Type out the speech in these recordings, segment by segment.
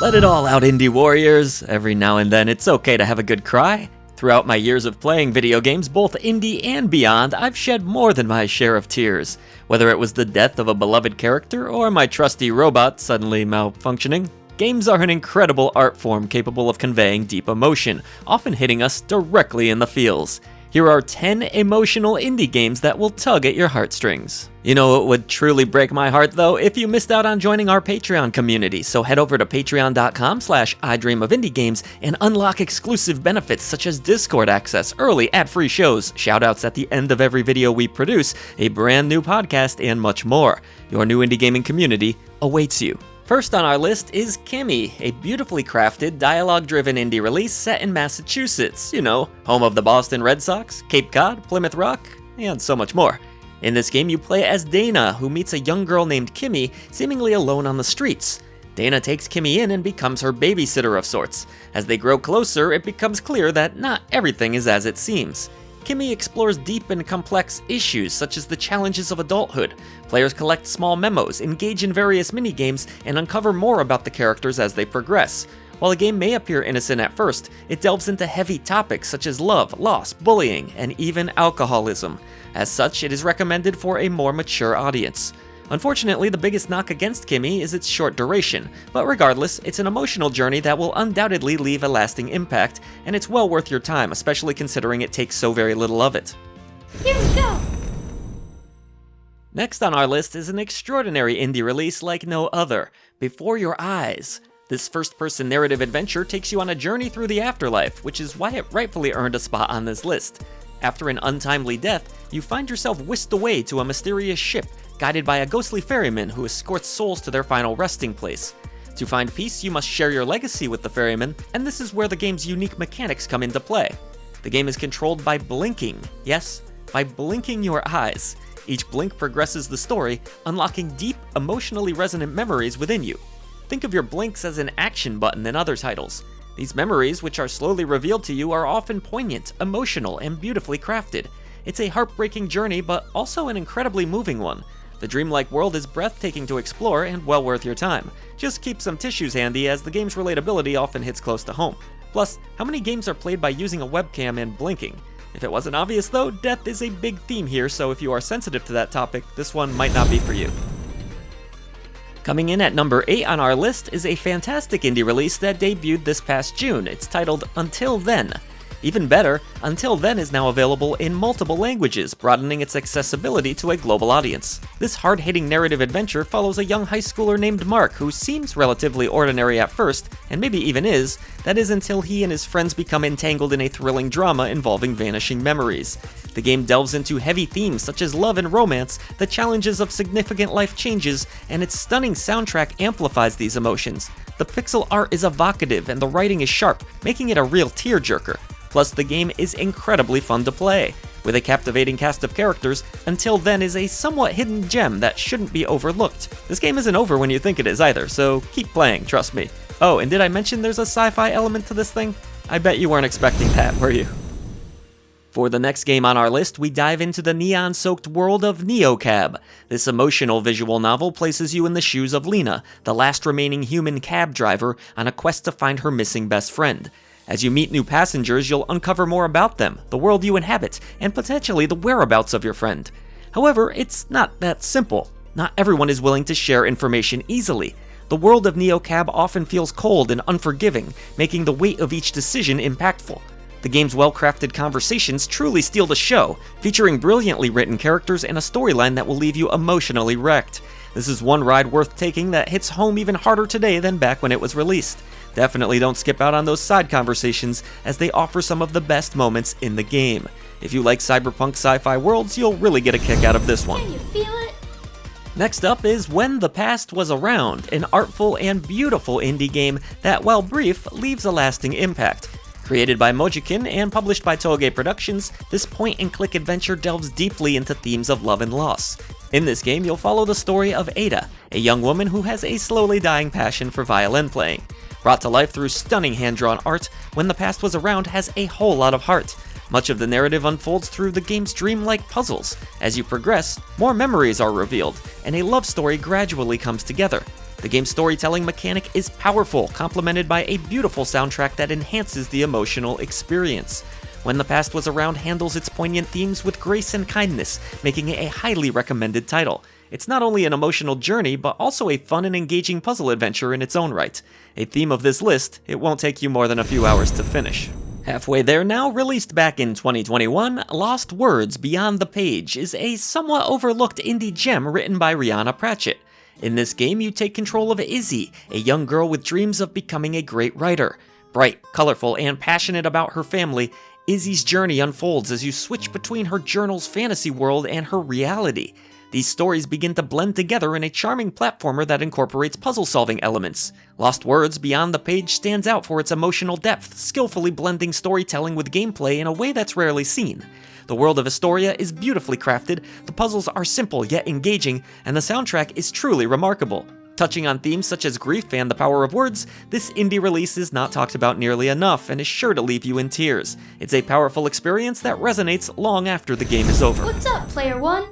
Let it all out, indie warriors. Every now and then it's okay to have a good cry. Throughout my years of playing video games, both indie and beyond, I've shed more than my share of tears. Whether it was the death of a beloved character or my trusty robot suddenly malfunctioning, games are an incredible art form capable of conveying deep emotion, often hitting us directly in the feels. Here are 10 emotional indie games that will tug at your heartstrings. You know, it would truly break my heart though if you missed out on joining our Patreon community, so head over to patreon.com/idreamofindiegames and unlock exclusive benefits such as Discord access, early ad-free shows, shoutouts at the end of every video we produce, a brand new podcast, and much more. Your new indie gaming community awaits you. First on our list is Kimmy, a beautifully crafted, dialogue-driven indie release set in Massachusetts, you know, home of the Boston Red Sox, Cape Cod, Plymouth Rock, and so much more. In this game, you play as Dana, who meets a young girl named Kimmy, seemingly alone on the streets. Dana takes Kimmy in and becomes her babysitter of sorts. As they grow closer, it becomes clear that not everything is as it seems. Kimmy explores deep and complex issues such as the challenges of adulthood. Players collect small memos, engage in various minigames, and uncover more about the characters as they progress. While the game may appear innocent at first, it delves into heavy topics such as love, loss, bullying, and even alcoholism. As such, it is recommended for a more mature audience. Unfortunately, the biggest knock against Kimmy is its short duration, but regardless, it's an emotional journey that will undoubtedly leave a lasting impact, and it's well worth your time, especially considering it takes so very little of it. Here we go! Next on our list is an extraordinary indie release like no other, Before Your Eyes. This first-person narrative adventure takes you on a journey through the afterlife, which is why it rightfully earned a spot on this list. After an untimely death, you find yourself whisked away to a mysterious ship, guided by a ghostly ferryman who escorts souls to their final resting place. To find peace, you must share your legacy with the ferryman, and this is where the game's unique mechanics come into play. The game is controlled by blinking. Yes, by blinking your eyes. Each blink progresses the story, unlocking deep, emotionally resonant memories within you. Think of your blinks as an action button in other titles. These memories, which are slowly revealed to you, are often poignant, emotional, and beautifully crafted. It's a heartbreaking journey, but also an incredibly moving one. The dreamlike world is breathtaking to explore and well worth your time. Just keep some tissues handy, as the game's relatability often hits close to home. Plus, how many games are played by using a webcam and blinking? If it wasn't obvious though, death is a big theme here, so if you are sensitive to that topic, this one might not be for you. Coming in at number 8 on our list is a fantastic indie release that debuted this past June. It's titled Until Then. Even better, Until Then is now available in multiple languages, broadening its accessibility to a global audience. This hard-hitting narrative adventure follows a young high schooler named Mark who seems relatively ordinary at first, and maybe even is. That is until he and his friends become entangled in a thrilling drama involving vanishing memories. The game delves into heavy themes such as love and romance, the challenges of significant life changes, and its stunning soundtrack amplifies these emotions. The pixel art is evocative and the writing is sharp, making it a real tearjerker. Plus, the game is incredibly fun to play. With a captivating cast of characters, Until Then is a somewhat hidden gem that shouldn't be overlooked. This game isn't over when you think it is either, so keep playing, trust me. Oh, and did I mention there's a sci-fi element to this thing? I bet you weren't expecting that, were you? For the next game on our list, we dive into the neon-soaked world of NeoCab. This emotional visual novel places you in the shoes of Lena, the last remaining human cab driver, on a quest to find her missing best friend. As you meet new passengers, you'll uncover more about them, the world you inhabit, and potentially the whereabouts of your friend. However, it's not that simple. Not everyone is willing to share information easily. The world of NeoCab often feels cold and unforgiving, making the weight of each decision impactful. The game's well-crafted conversations truly steal the show, featuring brilliantly written characters and a storyline that will leave you emotionally wrecked. This is one ride worth taking that hits home even harder today than back when it was released. Definitely don't skip out on those side conversations, as they offer some of the best moments in the game. If you like cyberpunk sci-fi worlds, you'll really get a kick out of this one. Can you feel it? Next up is When the Past Was Around, an artful and beautiful indie game that, while brief, leaves a lasting impact. Created by Mojikin and published by Toge Productions, this point-and-click adventure delves deeply into themes of love and loss. In this game, you'll follow the story of Ada, a young woman who has a slowly dying passion for violin playing. Brought to life through stunning hand-drawn art, When the Past Was Around has a whole lot of heart. Much of the narrative unfolds through the game's dreamlike puzzles. As you progress, more memories are revealed, and a love story gradually comes together. The game's storytelling mechanic is powerful, complemented by a beautiful soundtrack that enhances the emotional experience. When the Past Was Around handles its poignant themes with grace and kindness, making it a highly recommended title. It's not only an emotional journey, but also a fun and engaging puzzle adventure in its own right. A theme of this list, it won't take you more than a few hours to finish. Halfway there now, released back in 2021, Lost Words Beyond the Page is a somewhat overlooked indie gem written by Rihanna Pratchett. In this game, you take control of Izzy, a young girl with dreams of becoming a great writer. Bright, colorful, and passionate about her family, Izzy's journey unfolds as you switch between her journal's fantasy world and her reality. These stories begin to blend together in a charming platformer that incorporates puzzle-solving elements. Lost Words Beyond the Page stands out for its emotional depth, skillfully blending storytelling with gameplay in a way that's rarely seen. The world of Astoria is beautifully crafted, the puzzles are simple yet engaging, and the soundtrack is truly remarkable. Touching on themes such as grief and the power of words, this indie release is not talked about nearly enough and is sure to leave you in tears. It's a powerful experience that resonates long after the game is over. What's up, Player One?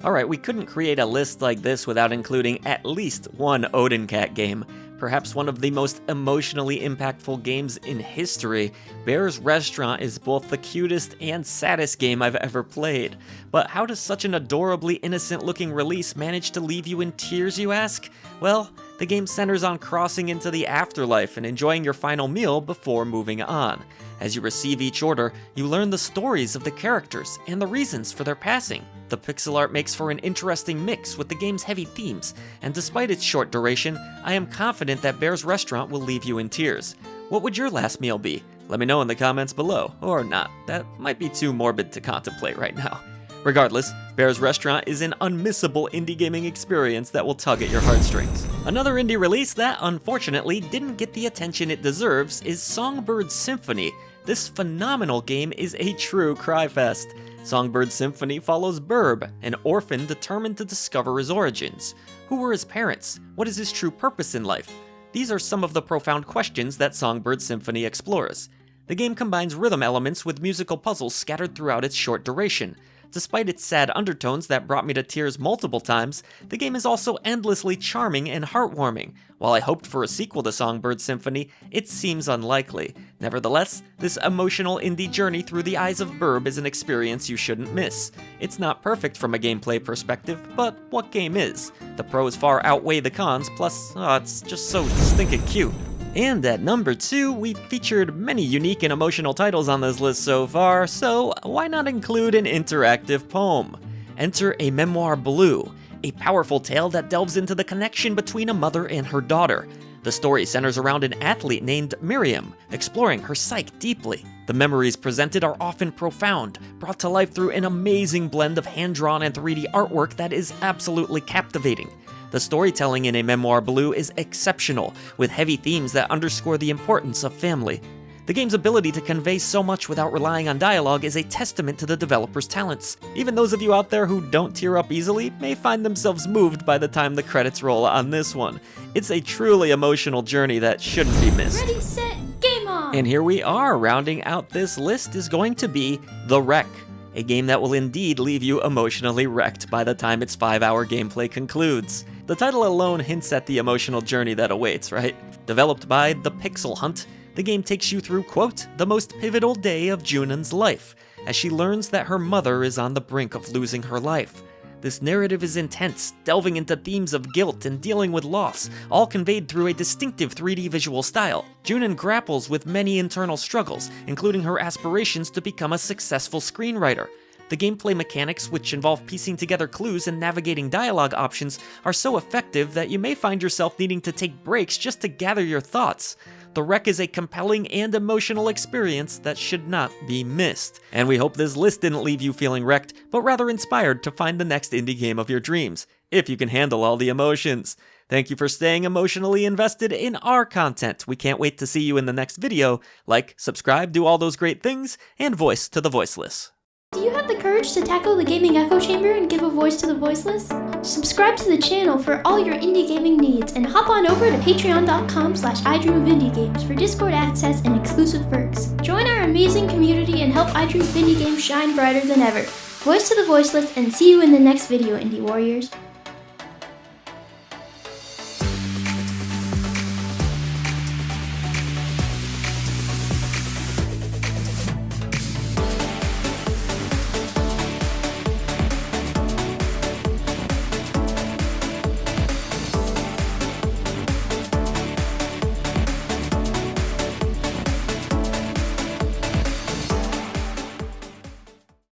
Alright, we couldn't create a list like this without including at least one Odin Cat game. Perhaps one of the most emotionally impactful games in history, Bear's Restaurant is both the cutest and saddest game I've ever played. But how does such an adorably innocent-looking release manage to leave you in tears, you ask? Well, the game centers on crossing into the afterlife and enjoying your final meal before moving on. As you receive each order, you learn the stories of the characters and the reasons for their passing. The pixel art makes for an interesting mix with the game's heavy themes, and despite its short duration, I am confident that Bear's Restaurant will leave you in tears. What would your last meal be? Let me know in the comments below, or not. That might be too morbid to contemplate right now. Regardless, Bear's Restaurant is an unmissable indie gaming experience that will tug at your heartstrings. Another indie release that, unfortunately, didn't get the attention it deserves is Songbird Symphony. This phenomenal game is a true cry-fest. Songbird Symphony follows Burb, an orphan determined to discover his origins. Who were his parents? What is his true purpose in life? These are some of the profound questions that Songbird Symphony explores. The game combines rhythm elements with musical puzzles scattered throughout its short duration. Despite its sad undertones that brought me to tears multiple times, the game is also endlessly charming and heartwarming. While I hoped for a sequel to Songbird Symphony, it seems unlikely. Nevertheless, this emotional indie journey through the eyes of Burb is an experience you shouldn't miss. It's not perfect from a gameplay perspective, but what game is? The pros far outweigh the cons, plus, it's just so stinking cute. And at number 2, we've featured many unique and emotional titles on this list so far, so why not include an interactive poem? Enter A Memoir Blue, a powerful tale that delves into the connection between a mother and her daughter. The story centers around an athlete named Miriam, exploring her psyche deeply. The memories presented are often profound, brought to life through an amazing blend of hand-drawn and 3D artwork that is absolutely captivating. The storytelling in A Memoir Blue is exceptional, with heavy themes that underscore the importance of family. The game's ability to convey so much without relying on dialogue is a testament to the developer's talents. Even those of you out there who don't tear up easily may find themselves moved by the time the credits roll on this one. It's a truly emotional journey that shouldn't be missed. Ready, set, game on! And here we are, rounding out this list is going to be The Wreck, a game that will indeed leave you emotionally wrecked by the time its 5-hour gameplay concludes. The title alone hints at the emotional journey that awaits, right? Developed by The Pixel Hunt, the game takes you through, quote, the most pivotal day of Junan's life, as she learns that her mother is on the brink of losing her life. This narrative is intense, delving into themes of guilt and dealing with loss, all conveyed through a distinctive 3D visual style. Junan grapples with many internal struggles, including her aspirations to become a successful screenwriter. The gameplay mechanics, which involve piecing together clues and navigating dialogue options, are so effective that you may find yourself needing to take breaks just to gather your thoughts. The Wreck is a compelling and emotional experience that should not be missed. And we hope this list didn't leave you feeling wrecked, but rather inspired to find the next indie game of your dreams, if you can handle all the emotions. Thank you for staying emotionally invested in our content. We can't wait to see you in the next video. Like, subscribe, do all those great things, and voice to the voiceless. Do you have the courage to tackle the gaming echo chamber and give a voice to the voiceless? Subscribe to the channel for all your indie gaming needs and hop on over to patreon.com/idreamofindiegames for Discord access and exclusive perks. Join our amazing community and help iDream of Indie Games shine brighter than ever. Voice to the voiceless, and see you in the next video, Indie Warriors.